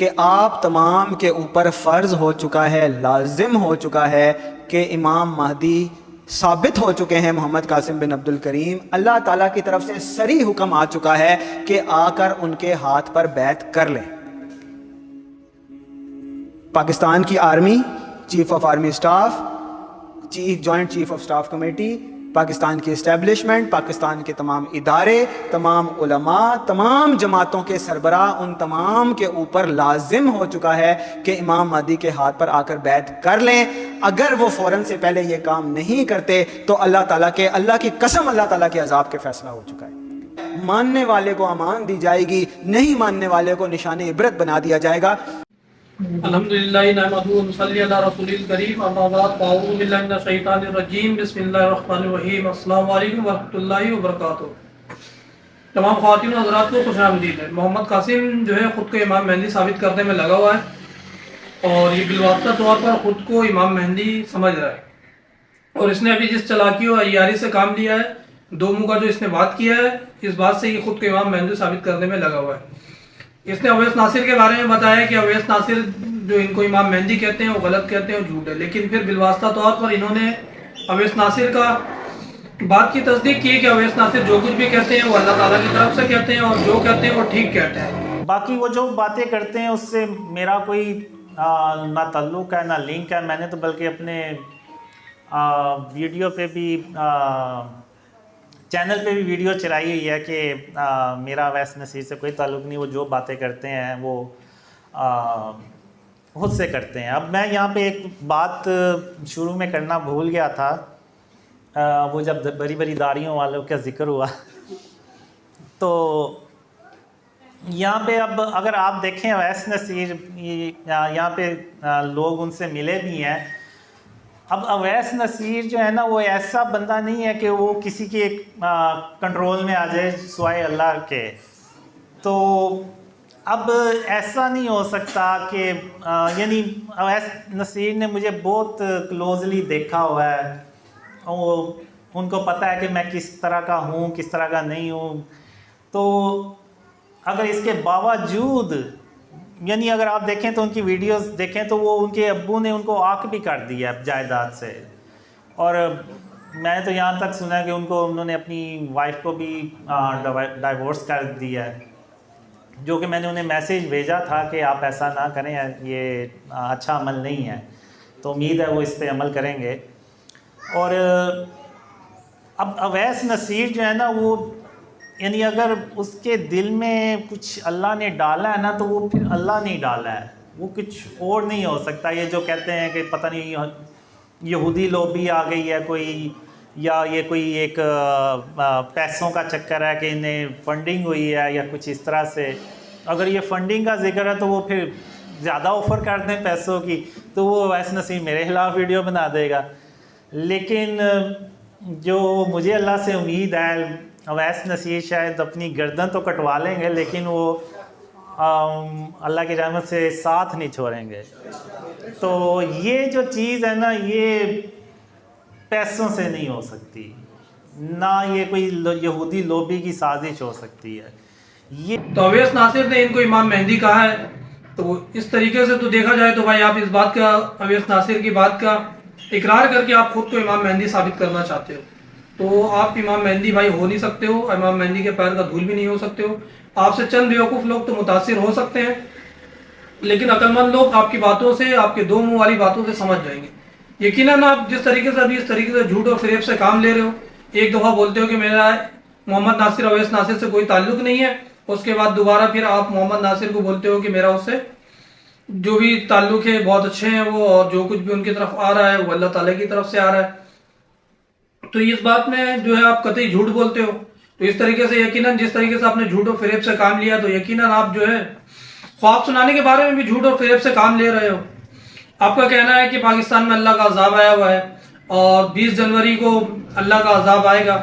کہ آپ تمام کے اوپر فرض ہو چکا ہے، لازم ہو چکا ہے کہ امام مہدی ثابت ہو چکے ہیں محمد قاسم بن عبد الکریم۔ اللہ تعالیٰ کی طرف سے صریح حکم آ چکا ہے کہ آ کر ان کے ہاتھ پر بیعت کر لیں۔ پاکستان کی army, chief of army staff, joint chief of staff committee, Pakistan کی اسٹیبلشمنٹ، پاکستان کے تمام ادارے، تمام علماء، تمام جماعتوں کے سربراہ، ان تمام کے اوپر لازم ہو چکا ہے کہ امام مہدی کے ہاتھ پر آ کر بیعت کر لیں۔ اگر وہ فوراً سے پہلے یہ کام نہیں کرتے تو اللہ کی قسم اللہ تعالیٰ کے عذاب کے فیصلہ ہو چکا ہے۔ ماننے والے کو امان دی جائے گی، نہیں ماننے والے کو نشان عبرت بنا دیا جائے گا۔ الحمدللہ نحمدہ و نصلی علی رسول الکریم، اما بعد اعوذ باللہ من الشیطان الرجیم، بسم اللہ الرحمن الرحیم۔ السلام علیکم ورحمۃ اللہ وبرکاتہ۔ تمام خواتین و حضرات کو خوش آمدید ہے۔ محمد قاسم جو ہے خود کو امام مہدی ثابت کرنے میں لگا ہوا ہے، اور یہ بالواسطہ طور پر خود کو امام مہدی سمجھ رہا ہے، اور اس نے ابھی جس چلاکی و عیاری سے کام لیا ہے، دو منہ کا جو اس نے بات کیا ہے، اس بات سے یہ خود کو امام مہدی ثابت کرنے میں لگا ہوا ہے۔ اس نے اویس ناصر کے بارے میں بتایا کہ اویس ناصر جو ان کو امام مہدی کہتے ہیں وہ غلط کہتے ہیں، وہ جھوٹ ہے، لیکن پھر بالواسطہ طور پر انہوں نے اویس ناصر کا بات کی تصدیق کی کہ اویس ناصر جو کچھ بھی کہتے ہیں وہ اللہ تعالیٰ کی طرف سے کہتے ہیں، اور جو کہتے ہیں وہ ٹھیک کہتے ہیں۔ باقی وہ جو باتیں کرتے ہیں اس سے میرا کوئی نہ تعلق ہے نہ لنک ہے۔ میں نے تو بلکہ اپنے ویڈیو پہ بھی چینل پہ بھی ویڈیو چلائی ہوئی ہے کہ میرا اویس نصیر سے کوئی تعلق نہیں، وہ جو باتیں کرتے ہیں وہ خود سے کرتے ہیں۔ اب میں یہاں پہ ایک بات شروع میں کرنا بھول گیا تھا، وہ جب بڑی بڑی داڑھیوں والوں کا ذکر ہوا تو یہاں پہ اب اگر آپ دیکھیں اویس نصیر یہاں پہ لوگ ان سے ملے بھی ہیں۔ اب اویس نصیر جو ہے نا وہ ایسا بندہ نہیں ہے کہ وہ کسی کے کنٹرول میں آ جائے سوائے اللہ کے۔ تو اب ایسا نہیں ہو سکتا کہ یعنی اویس نصیر نے مجھے بہت کلوزلی دیکھا ہوا ہے، وہ ان کو پتہ ہے کہ میں کس طرح کا ہوں کس طرح کا نہیں ہوں۔ تو اگر اس کے باوجود یعنی اگر آپ دیکھیں تو ان کی ویڈیوز دیکھیں تو وہ ان کے ابو نے ان کو عاق بھی کر دیا جائیداد سے، اور میں نے تو یہاں تک سنا ہے کہ انہوں نے اپنی وائف کو بھی ڈائیورس کر دیا ہے، جو کہ میں نے انہیں میسیج بھیجا تھا کہ آپ ایسا نہ کریں، یہ اچھا عمل نہیں ہے۔ تو امید ہے وہ اس پہ عمل کریں گے۔ اور اب اویس نصیر جو ہے نا وہ یعنی اگر اس کے دل میں کچھ اللہ نے ڈالا ہے نا تو وہ پھر اللہ نے ڈالا ہے، وہ کچھ اور نہیں ہو سکتا۔ یہ جو کہتے ہیں کہ پتہ نہیں یہودی لوبی آ گئی ہے کوئی، یا یہ کوئی ایک پیسوں کا چکر ہے کہ انہیں فنڈنگ ہوئی ہے یا کچھ اس طرح سے، اگر یہ فنڈنگ کا ذکر ہے تو وہ پھر زیادہ آفر کر دیں پیسوں کی تو وہ اویس نصیر میرے خلاف ویڈیو بنا دے گا۔ لیکن جو مجھے اللہ سے امید ہے، اویس نصیر شاید اپنی گردن تو کٹوا لیں گے لیکن وہ اللہ کی رحمت سے ساتھ نہیں چھوڑیں گے۔ تو یہ جو چیز ہے نا یہ پیسوں سے نہیں ہو سکتی، نہ یہ کوئی یہودی لوبی کی سازش ہو سکتی ہے۔ یہ تو اویس ناصر نے ان کو امام مہدی کہا ہے، تو اس طریقے سے تو دیکھا جائے تو بھائی آپ اس بات کا اویس ناصر کی بات کا اقرار کر کے آپ خود کو امام مہدی ثابت کرنا چاہتے ہو، تو آپ امام مہدی بھائی ہو نہیں سکتے ہو، امام مہدی کے پیر کا دھول بھی نہیں ہو سکتے ہو۔ آپ سے چند بیوقوف لوگ تو متاثر ہو سکتے ہیں، لیکن عقل مند لوگ آپ کی باتوں سے، آپ کے دو منہ والی باتوں سے سمجھ جائیں گے۔ یقیناً آپ جس طریقے سے ابھی اس طریقے سے جھوٹ اور فریب سے کام لے رہے ہو، ایک دفعہ بولتے ہو کہ میرا محمد ناصر اویس ناصر سے کوئی تعلق نہیں ہے، اس کے بعد دوبارہ پھر آپ محمد ناصر کو بولتے ہو کہ میرا اس سے جو بھی تعلق ہے بہت اچھے ہیں وہ، اور جو کچھ بھی ان کی طرف آ رہا ہے وہ اللہ تعالیٰ کی طرف سے آ رہا ہے۔ تو اس بات میں جو ہے آپ قطعی جھوٹ بولتے ہو۔ تو اس طریقے سے یقیناً جس طریقے سے آپ نے جھوٹ اور فریب سے کام لیا تو یقیناً آپ جو ہے خواب سنانے کے بارے میں بھی جھوٹ اور فریب سے کام لے رہے ہو۔ آپ کا کہنا ہے کہ پاکستان میں اللہ کا عذاب آیا ہوا ہے اور 20 جنوری کو اللہ کا عذاب آئے گا،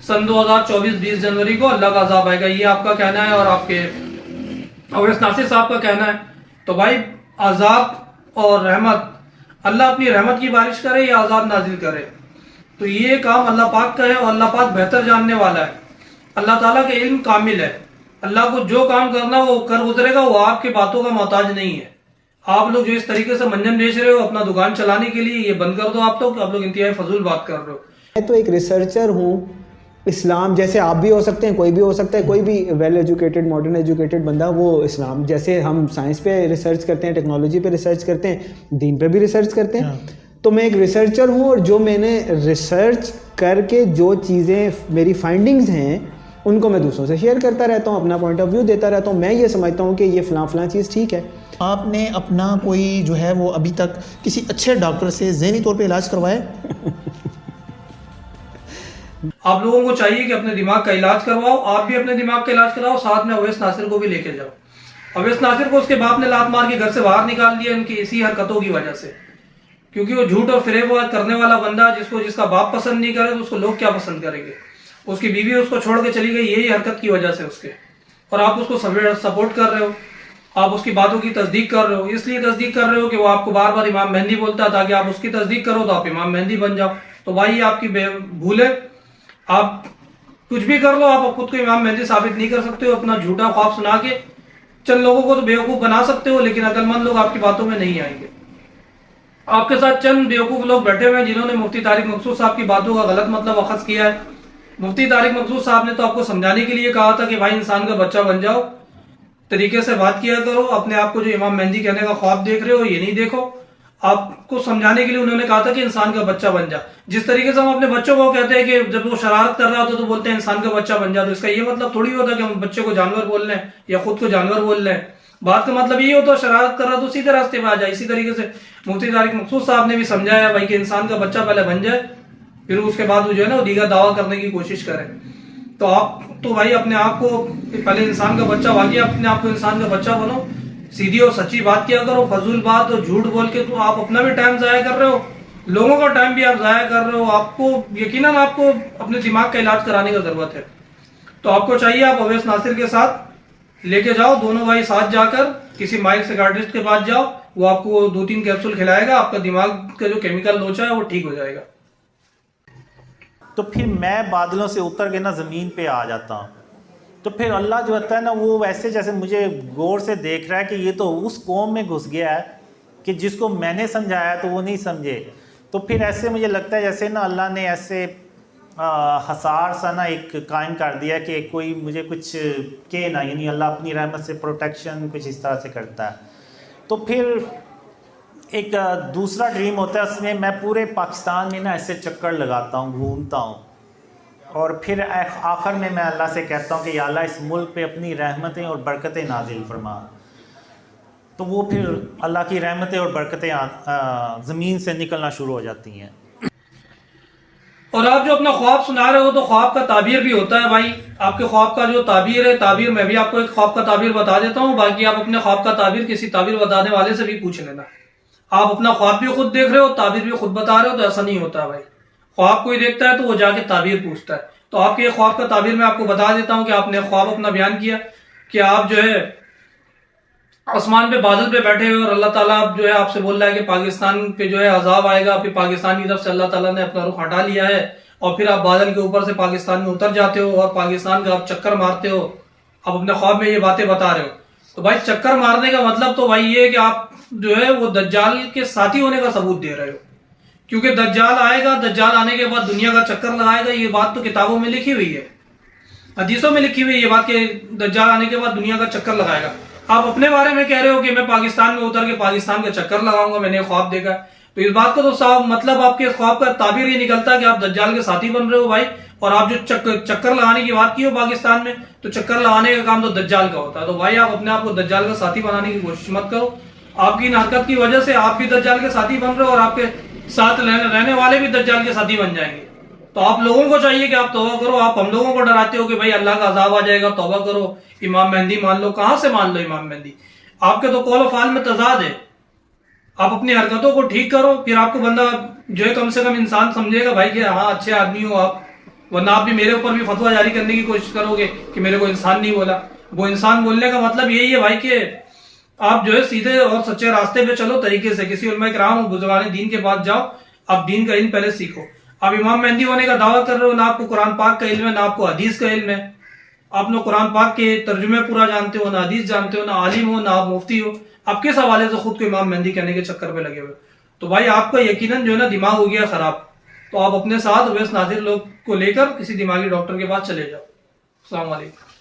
سن 2024 20 جنوری کو اللہ کا عذاب آئے گا، یہ آپ کا کہنا ہے اور آپ کے اویس ناصر صاحب کا کہنا ہے۔ تو بھائی عذاب اور رحمت، اللہ اپنی رحمت کی بارش کرے یا عذاب نازل کرے، تو یہ کام اللہ پاک کا ہے، اور اللہ پاک بہتر جاننے والا ہے۔ اللہ تعالیٰ کا علم کامل ہے، اللہ کو جو کام کرنا وہ کر گزرے گا, وہ آپ کے باتوں کا محتاج نہیں ہے. آپ لوگ جو اس طریقے سے منجن بیچ رہے ہو اپنا دکان چلانے کے لیے, یہ بند کر دو. آپ لوگ انتہائی فضول بات کر رہے ہو. میں تو ایک ریسرچر ہوں. اسلام جیسے آپ بھی ہو سکتے ہیں, کوئی بھی ہو سکتا ہے, کوئی بھی ویل ایجوکیٹڈ ماڈرن ایجوکیٹڈ بندہ, وہ اسلام جیسے ہم سائنس پہ ریسرچ کرتے ہیں, ٹیکنالوجی پہ ریسرچ کرتے ہیں, دین پہ بھی ریسرچ کرتے ہیں. تو میں ایک ریسرچر ہوں, اور جو میں نے ریسرچ کر کے جو چیزیں میری فائنڈنگز ہیں ان کو میں دوسروں سے شیئر کرتا رہتا ہوں, اپنا پوائنٹ آف ویو دیتا رہتا ہوں. میں یہ سمجھتا ہوں کہ یہ فلاں چیز ٹھیک ہے. آپ نے اپنا کوئی جو ہے وہ ابھی تک کسی اچھے ڈاکٹر سے ذہنی طور پہ علاج کروایا؟ آپ لوگوں کو چاہیے کہ اپنے دماغ کا علاج کرواؤ, آپ بھی اپنے دماغ کا علاج کراؤ, ساتھ میں اویس ناصر کو بھی لے کے جاؤ. اویس ناصر کو اس کے باپ نے لات مار کے گھر سے باہر نکال دیا ان کی اسی حرکتوں کی وجہ سے, کیونکہ وہ جھوٹ اور فریب کرنے والا بندہ جس کا باپ پسند نہیں کرے تو اس کو لوگ کیا پسند کریں گے. اس کی بیوی اس کو چھوڑ کے چلی گئی یہی حرکت کی وجہ سے اس کے, اور آپ اس کو سپورٹ کر رہے ہو, آپ اس کی باتوں کی تصدیق کر رہے ہو. اس لیے تصدیق کر رہے ہو کہ وہ آپ کو بار بار امام مہدی بولتا ہے, تاکہ آپ اس کی تصدیق کرو تو آپ امام مہدی بن جاؤ. تو بھائی آپ کی بھول ہے, آپ کچھ بھی کر لو, آپ خود کو امام مہدی ثابت نہیں کر سکتے ہو. اپنا جھوٹا خواب سنا کے چند لوگوں کو تو بیوقوف بنا سکتے ہو, لیکن عقل مند لوگ آپ کی باتوں میں نہیں آئیں گے. آپ کے ساتھ چند بیوقوف لوگ بیٹھے ہوئے ہیں جنہوں نے مفتی طارق مقصود صاحب کی باتوں کا غلط مطلب اخذ کیا ہے. مفتی طارق مقصود صاحب نے تو آپ کو سمجھانے کے لیے کہا تھا کہ بھائی انسان کا بچہ بن جاؤ, طریقے سے بات کیا کرو, اپنے آپ کو جو امام مہدی کہنے کا خواب دیکھ رہے ہو یہ نہیں دیکھو. آپ کو سمجھانے کے لیے انہوں نے کہا تھا کہ انسان کا بچہ بن جا. جس طریقے سے ہم اپنے بچوں کو کہتے ہیں کہ جب وہ شرارت کر رہا ہوتا تو بولتے ہیں انسان کا بچہ بن جا, تو اس کا یہ مطلب تھوڑی ہوتا کہ ہم بچے کو جانور بول رہے ہیں یا خود کو جانور بول رہے ہیں. بات کا مطلب یہ ہوتا ہے شرارت کر رہا تو سیدھے راستے پہ آ جائے. اسی طریقے سے مفتی طارق مقصود صاحب نے بھی سمجھایا بھائی کہ انسان کا بچہ پہلے بن جائے, پھر اس کے بعد وہ جو ہے نا وہ دیگر دعویٰ کرنے کی کوشش کرے. تو آپ تو بھائی اپنے آپ کو پہلے انسان کا بچہ, واقعی اپنے آپ کو انسان کا بچہ بنو, سیدھی اور سچی بات کیا کرو. فضول بات اور جھوٹ بول کے تو آپ اپنا بھی ٹائم ضائع کر رہے ہو, لوگوں کا ٹائم بھی آپ ضائع کر رہے ہو. آپ کو یقیناً آپ کو اپنے دماغ کا علاج کرانے کا ضرورت ہے. تو آپ کو چاہیے آپ اویس ناصر کے ساتھ لے کے جاؤ, دونوں بھائی ساتھ جا کر کسی مائل سیکارٹسٹ کے پاس جاؤ, وہ آپ کو 2-3 کیپسول کھلائے گا, آپ کا دماغ کا جو کیمیکل لوچا ہے وہ ٹھیک ہو جائے گا. تو پھر میں بادلوں سے اتر کے نا زمین پہ آ جاتا ہوں. تو پھر اللہ جو ہوتا ہے نا وہ ویسے جیسے مجھے غور سے دیکھ رہا ہے کہ یہ تو اس قوم میں گھس گیا ہے کہ جس کو میں نے سمجھایا تو وہ نہیں سمجھے. تو پھر ایسے مجھے لگتا ہے جیسے نا اللہ نے ایسے حصار سا نا ایک قائم کر دیا کہ کوئی مجھے کچھ کہ نا, یعنی اللہ اپنی رحمت سے پروٹیکشن کچھ اس طرح سے کرتا ہے. تو پھر ایک دوسرا ڈریم ہوتا ہے, اس میں میں پورے پاکستان میں نا ایسے چکر لگاتا ہوں, گھومتا ہوں, اور پھر آخر میں اللہ سے کہتا ہوں کہ یا اللہ اس ملک پہ اپنی رحمتیں اور برکتیں نازل فرما. تو وہ پھر اللہ کی رحمتیں اور برکتیں زمین سے نکلنا شروع ہو جاتی ہیں. اور آپ جو اپنا خواب سنا رہے ہو تو خواب کا تعبیر بھی ہوتا ہے بھائی. آپ کے خواب کا جو تعبیر ہے, تعبیر میں بھی آپ کو ایک خواب کا تعبیر بتا دیتا ہوں, باقی آپ اپنے خواب کا تعبیر کسی تعبیر بتانے والے سے بھی پوچھ لینا. آپ اپنا خواب بھی خود دیکھ رہے ہو, تعبیر بھی خود بتا رہے ہو, تو ایسا نہیں ہوتا بھائی. خواب کوئی دیکھتا ہے تو وہ جا کے تعبیر پوچھتا ہے. تو آپ کے خواب کا تعبیر میں آپ کو بتا دیتا ہوں کہ آپ نے خواب اپنا بیان کیا کہ آپ جو ہے آسمان پہ بادل پہ بیٹھے ہوئے اور اللہ تعالیٰ جو ہے آپ سے بول رہا ہے کہ پاکستان پہ جو ہے عذاب آئے گا, پھر پاکستان کی طرف سے اللہ تعالیٰ نے اپنا رخ ہٹا لیا ہے, اور پھر آپ بادل کے اوپر سے پاکستان میں اتر جاتے ہو اور پاکستان کا آپ چکر مارتے ہو. آپ اپنے خواب میں یہ باتیں بتا رہے ہو. تو بھائی چکر مارنے کا مطلب تو بھائی یہ ہے کہ آپ جو ہے وہ دجال کے ساتھی ہونے کا ثبوت دے رہے ہو, کیونکہ دجال آئے گا, دجال آنے کے بعد دنیا کا چکر لگائے گا. یہ بات تو کتابوں میں لکھی ہوئی ہے, حدیثوں میں لکھی ہوئی ہے یہ بات کہ دجال آنے کے بعد دنیا کا چکر لگائے گا. آپ اپنے بارے میں کہہ رہے ہو کہ میں پاکستان میں اتر کے پاکستان کا چکر لگاؤں گا, میں نے خواب دیکھا. تو اس بات کا تو صاحب مطلب آپ کے خواب کا تعبیر یہ نکلتا ہے کہ آپ دجال کے ساتھی بن رہے ہو بھائی. اور آپ جو چکر لگانے کی بات کی ہو پاکستان میں, تو چکر لگانے کا کام تو دجال کا ہوتا ہے. تو بھائی آپ اپنے آپ کو دجال کا ساتھی بنانے کی کوشش مت کرو. آپ کی ان حرکت کی وجہ سے آپ بھی دجال کے ساتھی بن رہے ہو, اور آپ کے ساتھ رہنے والے بھی دجال کے ساتھی بن جائیں گے. تو آپ لوگوں کو چاہیے کہ آپ توبہ کرو. آپ ہم لوگوں کو ڈراتے ہو کہ بھائی اللہ کا عذاب آ جائے گا, توبہ کرو, امام مہدی مان لو. کہاں سے مان لو امام مہدی؟ آپ کے تو قول و فعل میں تضاد ہے. آپ اپنی حرکتوں کو ٹھیک کرو, پھر آپ کو بندہ جو ہے کم سے کم انسان سمجھے گا بھائی کہ ہاں اچھے آدمی ہو آپ. ورنہ آپ بھی میرے اوپر بھی فتویٰ جاری کرنے کی کوشش کرو گے کہ میرے کو انسان نہیں بولا. وہ انسان بولنے کا مطلب یہی ہے بھائی کہ آپ جو ہے سیدھے اور سچے راستے پہ چلو طریقے سے. کسی علماء کرام بزرگان دین کے پاس جاؤ, آپ دین کا علم پہلے سیکھو. آپ امام مہدی ہونے کا دعویٰ کر رہے ہو, نہ آپ کو قرآن پاک کا علم ہے, نہ آپ کو حدیث کا علم ہے. آپ نہ قرآن پاک کے ترجمے پورا جانتے ہو، نہ حدیث جانتے ہو، نہ عالم ہو، نہ آپ مفتی ہو، آپ کس حوالے سے خود کو امام مہدی کہنے کے چکر پہ لگے ہوئے؟ تو بھائی آپ کا یقیناً جو ہے نا دماغ ہو گیا خراب، تو آپ اپنے ساتھ اویس ناصر لوگ کو لے کر کسی دماغی ڈاکٹر کے پاس چلے جاؤ۔ السلام علیکم۔